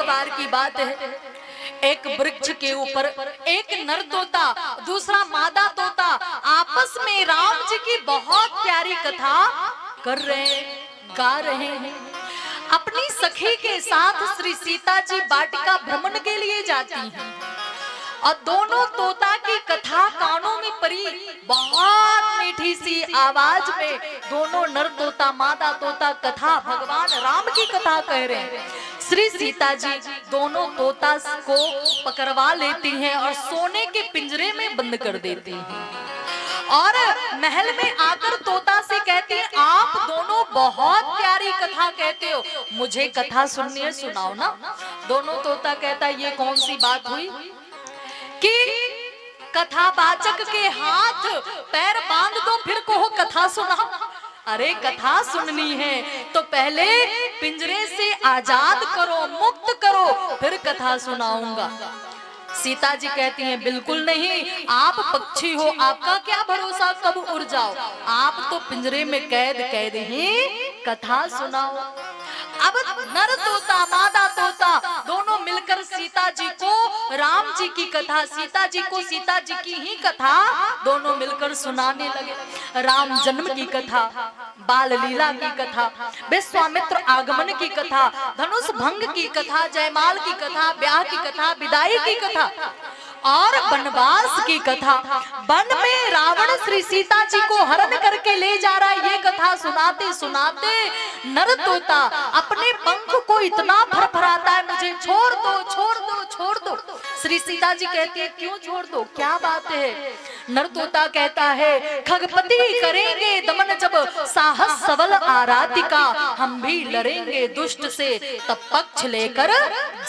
बार की बात है, एक वृक्ष के ऊपर एक नर तोता दूसरा मादा तोता आपस में राम जी की बहुत प्यारी कथा कर रहे हैं, गा रहे हैं। अपनी सखी के साथ श्री सीता जी वाटिका भ्रमण के लिए जाती हैं और दोनों तोता की कथा कानों में पड़ी। बहुत मीठी सी आवाज में दोनों नर तोता मादा तोता कथा भगवान राम की कथा कह रहे हैं। श्री सीता जी दोनों तोता को पकड़वा लेती हैं और सोने के पिंजरे में बंद कर देती हैं और महल में आकर तोता से कहती है, आप दोनों बहुत प्यारी कथा कहते हो, मुझे कथा सुननी है, सुनाओ ना। दोनों तोता कहता है, ये कौन सी बात हुई कि कथावाचक के हाथ पैर बांध दो फिर कहो कथा सुनाओ। अरे कथा सुननी है तो पहले पिंजरे से आजाद करो, मुक्त करो, फिर कथा सुनाऊंगा। सीता जी कहती हैं, बिल्कुल नहीं, आप पक्षी हो, आपका क्या भरोसा कब उड़ जाओ, आप तो पिंजरे में कैद ही कथा सुनाओ। अब नर तोता मादा तोता दोनों मिलकर सीता जी को राम जी की कथा, सीता जी को सीता जी की ही कथा दोनों मिलकर सुनाने लगे। राम जन्म की कथा, बाल लीला की कथा, विश्वामित्र आगमन की कथा, धनुष भंग की कथा, जयमाल की कथा, ब्याह की कथा, विदाई की कथा और वनवास की कथा। वन में रावण श्री सीता जी को हरण करके ले जा रहा है, ये कथा सुनाते सुनाते नर तोता अपने पंख को इतना फरफराता है, मुझे छोड़ दो छोड़ दो छोड़ दो। श्री सीता जी कहती है, क्यों छोड़ दो, क्या बात है। नर तोता कहता है, खगपति करेंगे दमन जब साहस सबल आराधिका, हम भी लड़ेंगे दुष्ट से तब पक्ष लेकर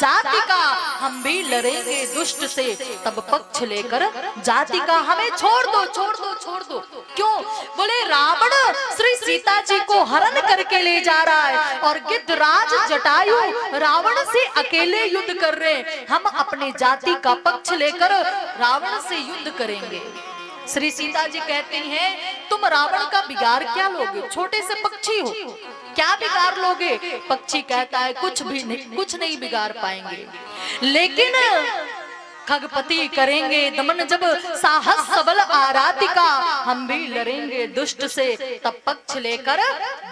जाति का, हम भी लड़ेंगे दुष्ट से तब पक्ष लेकर जाति का, हमें छोड़ दो छोड़ दो छोड़ दो। क्यों? बोले रावण श्री सीता जी को हरण करके ले जा रहा है और गिद्धराज जटायु रावण से अकेले युद्ध कर रहे हैं, हम अपनी जाति का पक्ष लेकर रावण से युद्ध करेंगे। श्री सीता जी कहती हैं, तुम रावण का बिगाड़ क्या लोगे, छोटे से पक्षी हो, क्या बिगाड़ लोगे। पक्षी कहता है, कुछ भी नहीं, कुछ नहीं बिगाड़ पाएंगे, लेकिन खगपति करेंगे दमन जब साहस सबल आराधिका, हम भी लड़ेंगे दुष्ट से तब पक्ष लेकर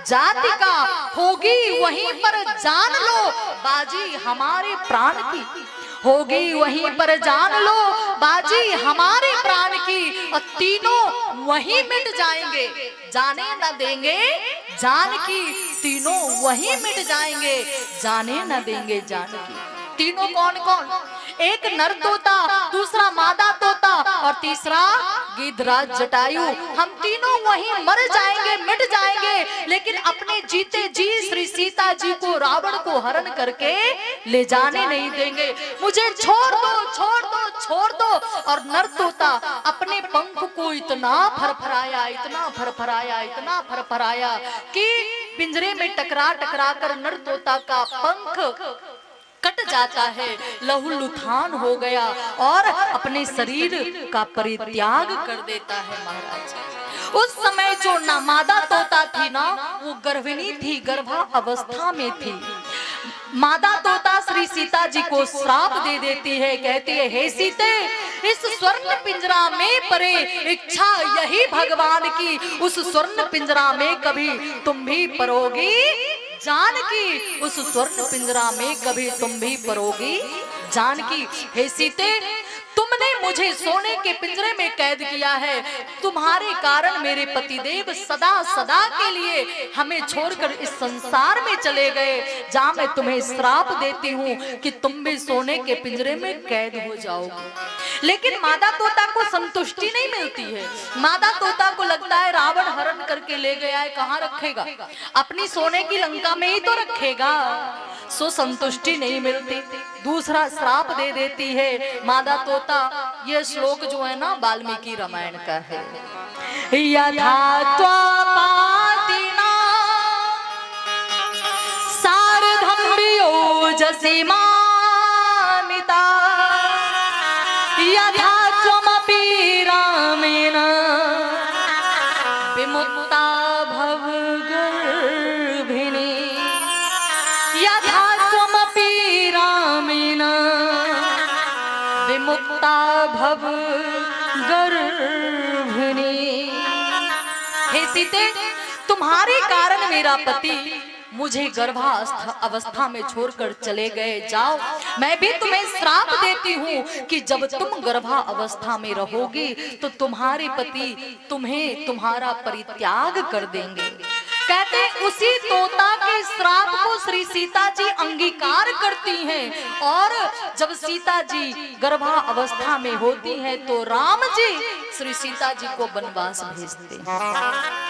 जाति का, होगी वहीं पर जान लो बाजी हमारे प्राण की, होगी वहीं पर जान लो बाजी हमारे प्राण की, और तीनों वहीं मिट जाएंगे, जाने न देंगे जान की, तीनों वहीं मिट जाएंगे, जाने न देंगे जान की। तीनों कौन कौन? एक नर तोता, दूसरा मादा तोता और तीसरा गिद्धराज जटायु, हम तीनों वहीं मर जाएंगे, मिट जाएंगे, लेकिन अपने जीते जी श्री सीता जी को रावण को हरण करके ले जाने नहीं देंगे, मुझे छोड़ दो छोड़ दो छोड़ दो। और नर तोता अपने पंख को इतना फरफराया इतना फरफराया इतना फरफराया कि पिंजरे में टकरा टकरा कर नर तोता का पंख कट जाता है, लहूलुहान हो गया और अपने शरीर का परित्याग कर देता है। महाराज उस समय जो ना मादा तोता थी ना, वो गर्भिणी थी, गर्भा अवस्था में थी। मादा तोता श्री सीता जी को श्राप दे देती है, कहती है, हे सीते, इस स्वर्ण पिंजरा में परे इच्छा यही भगवान की, उस स्वर्ण पिंजरा में कभी तुम भी परोगी जानकी, उस स्वर्ण पिंजरा में कभी तुम भी परोगी जानकी। हे सीते, तुमने मुझे सोने के पिंजरे में कैद किया है, तुम्हारे कारण मेरे पतिदेव सदा सदा के लिए हमें छोड़कर इस संसार में चले गए, जहाँ मैं तुम्हें श्राप देती हूँ कि तुम भी सोने के पिंजरे में कैद हो जाओगे। लेकिन मादा तोता को संतुष्टि नहीं मिलती है, मादा तोता को लगता है रावण हरण करके ले गया है, कहाँ रखेगा, अपनी सोने की लंका में ही तो रखेगा, सो संतुष्टि नहीं मिलती, दूसरा श्राप दे देती है मादा तोता। ये श्लोक जो है ना वाल्मीकि रामायण का है, यथा त्वापातिना सार्धं वियोजसि मामिता, यथा त्वमपि रामेण विमुक्ता भवगर्भिणी, यथा त्वमपि रामेण विमुक्ता भव गर्भिणी। हे सीते, तुम्हारे कारण मेरा पति मुझे गर्भावस्था अवस्था में छोड़कर चले गए। जाओ, मैं भी तुम्हें श्राप देती हूँ कि जब तुम गर्भा अवस्था में रहोगी तो तुम्हारे पति तुम्हें तुम्हारा परित्याग कर देंगे। कहते उसी तोता के श्राप को श्री सीता जी अंगीकार करती हैं और जब सीता जी गर्भा अवस्था में होती हैं तो राम जी श्री सीता जी को वनवास भेजते हैं।